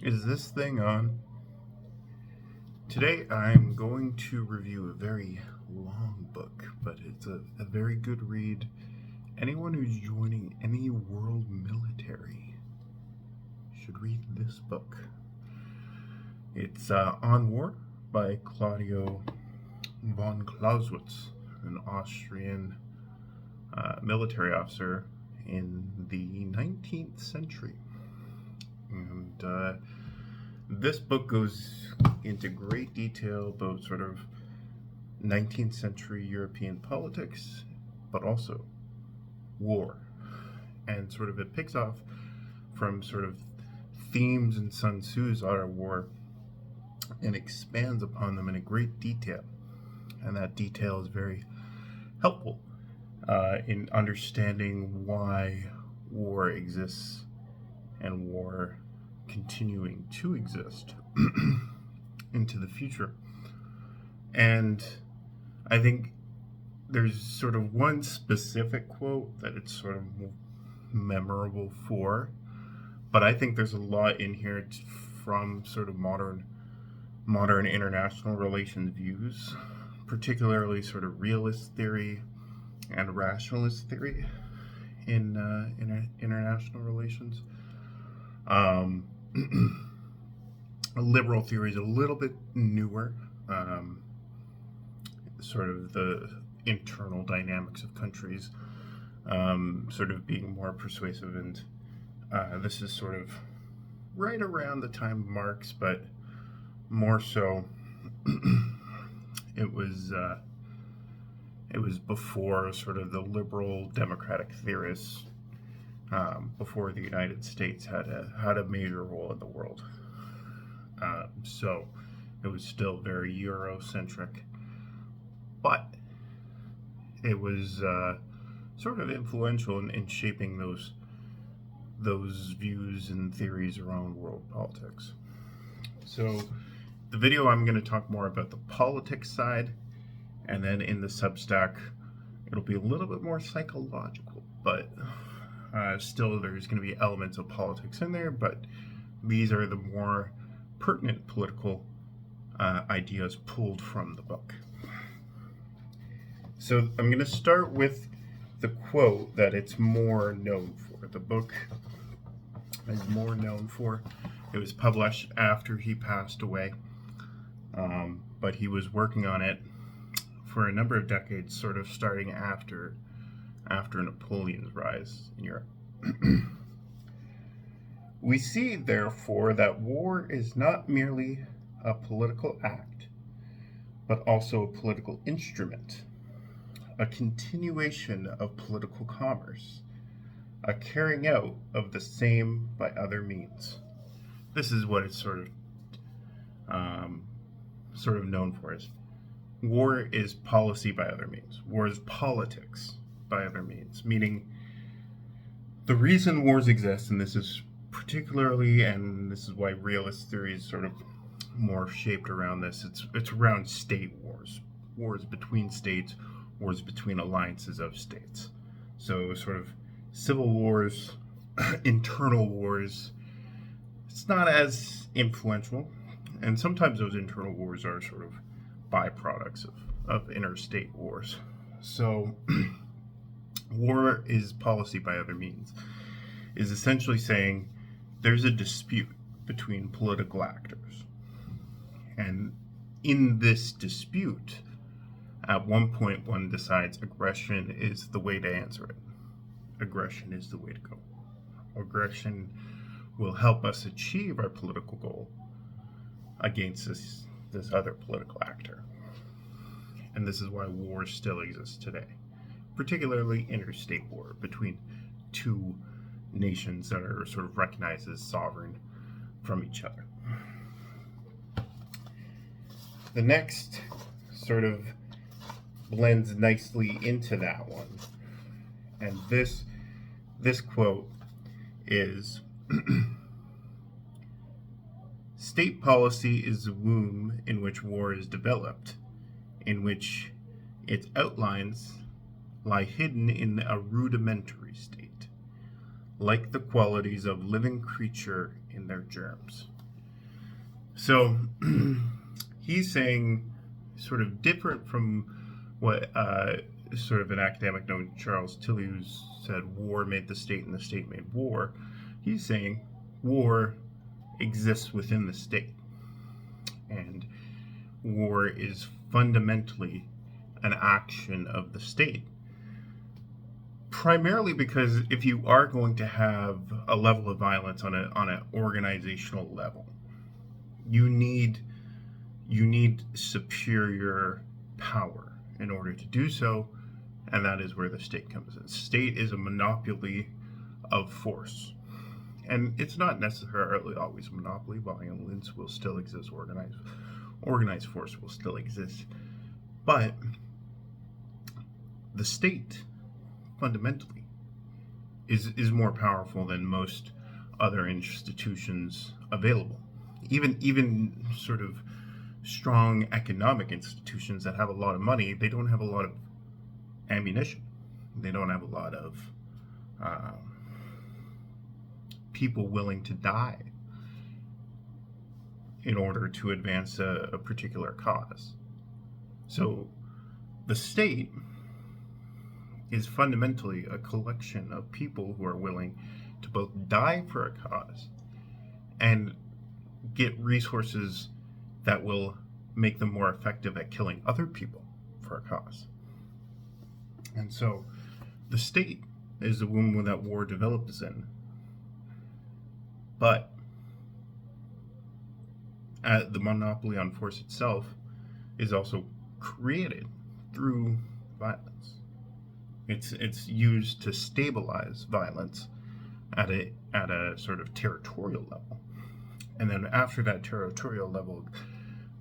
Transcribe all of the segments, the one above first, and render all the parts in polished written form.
Is this thing on? Today I'm going to review a very long book, but it's a very good read. Anyone who's joining any world military should read this book. It's On War by Claudio von Clausewitz, an Austrian military officer in the 19th century. And this book goes into great detail about sort of 19th century European politics, but also war. And sort of it picks off from sort of themes in Sun Tzu's Art of War and expands upon them in a great detail. And that detail is very helpful in understanding why war exists and war continuing to exist into the future. And I think there's sort of one specific quote that it's sort of memorable for, but I think there's a lot in here from sort of modern international relations views, particularly sort of realist theory and rationalist theory in international relations. Liberal theory is a little bit newer, sort of the internal dynamics of countries sort of being more persuasive, and this is sort of right around the time of Marx, but more so it was before sort of the liberal democratic theorists, before the United States had a major role in the world. So it was still very Eurocentric, but it was sort of influential in shaping those views and theories around world politics. So the video, I'm going to talk more about the politics side, and then in the Substack it'll be a little bit more psychological, but still there's going to be elements of politics in there, but these are the more pertinent political ideas pulled from the book. So I'm going to start with the quote that it's more known for. The book is more known for. It was published after he passed away, but he was working on it for a number of decades, sort of starting after Napoleon's rise in Europe. We see, therefore, that war is not merely a political act, but also a political instrument, a continuation of political commerce, a carrying out of the same by other means. This is what it's sort of known for as war is policy by other means. War is politics by other means, meaning the reason wars exist, and this is particularly, and this is why realist theory is sort of more shaped around this, it's around state wars, wars between states, wars between alliances of states. So sort of civil wars, internal wars, it's not as influential, and sometimes those internal wars are sort of byproducts of interstate wars. So war is policy by other means is essentially saying there's a dispute between political actors, and in this dispute, at one point one decides aggression is the way to answer it. Aggression is the way to go. Aggression will help us achieve our political goal against this other political actor. And this is why war still exists today, particularly interstate war between two nations that are sort of recognized as sovereign from each other. The next sort of blends nicely into that one, and this quote is state policy is the womb in which war is developed, in which its outlines lie hidden in a rudimentary state, like the qualities of living creature in their germs. So he's saying, sort of different from what sort of an academic known Charles Tilly, who said war made the state and the state made war. He's saying war exists within the state, and war is fundamentally an action of the state. Primarily because if you are going to have a level of violence on an organizational level, you need superior power in order to do so, and that is where the state comes in. State is a monopoly of force, and it's not necessarily always a monopoly. Violence will still exist. Organized force will still exist, but the state fundamentally is more powerful than most other institutions available. Even sort of strong economic institutions that have a lot of money, they don't have a lot of ammunition. They don't have a lot of people willing to die in order to advance a particular cause. So the state is fundamentally a collection of people who are willing to both die for a cause and get resources that will make them more effective at killing other people for a cause. And so the state is the womb that war develops in. But the monopoly on force itself is also created through violence. It's used to stabilize violence at a sort of territorial level. And then after that territorial level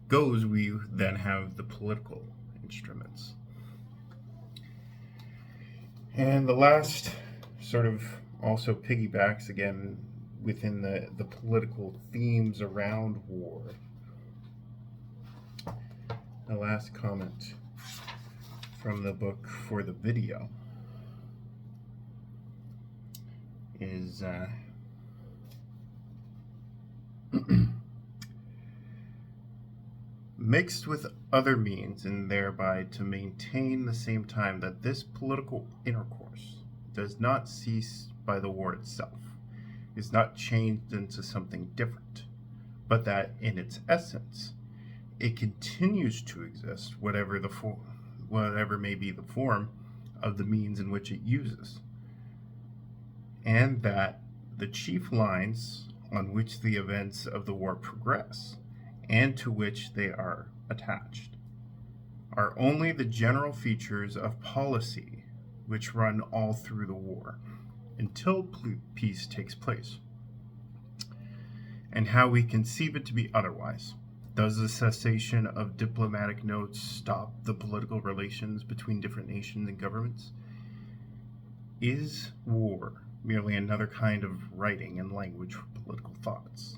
goes, we then have the political instruments. And the last sort of also piggybacks again within the political themes around war. The last comment from the book for the video is mixed with other means, and thereby to maintain the same time that this political intercourse does not cease by the war itself, is not changed into something different, but that in its essence it continues to exist, whatever may be the form of the means in which it uses, and that the chief lines on which the events of the war progress and to which they are attached are only the general features of policy which run all through the war until peace takes place. And how we conceive it to be otherwise. Does the cessation of diplomatic notes stop the political relations between different nations and governments? Is war merely another kind of writing and language for political thoughts?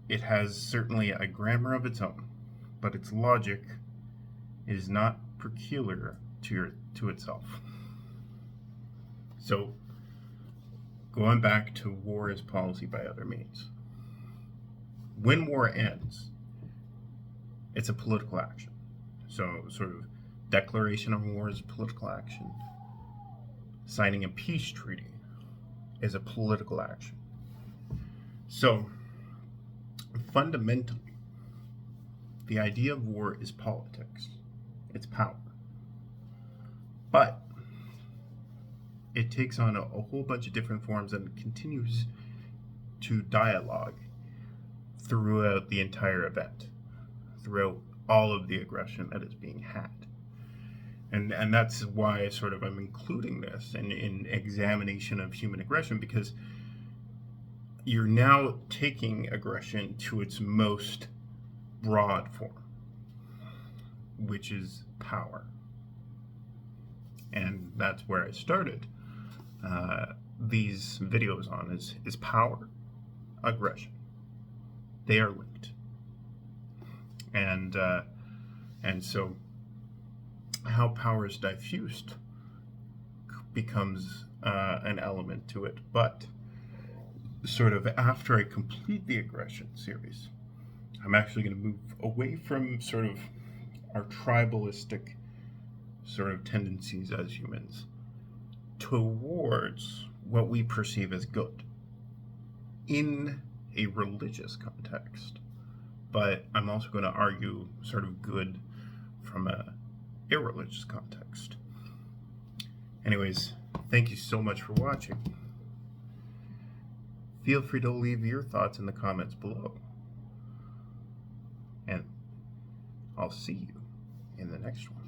It has certainly a grammar of its own, but its logic is not peculiar to itself. So, going back to war as policy by other means. When war ends, it's a political action. So, sort of declaration of war is a political action. Signing a peace treaty is a political action. So, fundamentally, the idea of war is politics. It's power. But it takes on a whole bunch of different forms and continues to dialogue throughout the entire event, throughout all of the aggression that is being had. And that's why sort of I'm including this in examination of human aggression, because you're now taking aggression to its most broad form, which is power. And that's where I started these videos on, is power, aggression. They are linked. And so how power is diffused becomes an element to it. But sort of after I complete the aggression series, I'm actually going to move away from sort of our tribalistic sort of tendencies as humans towards what we perceive as good in a religious context. But I'm also going to argue sort of good from a irreligious context. Anyways, thank you so much for watching. Feel free to leave your thoughts in the comments below. And I'll see you in the next one.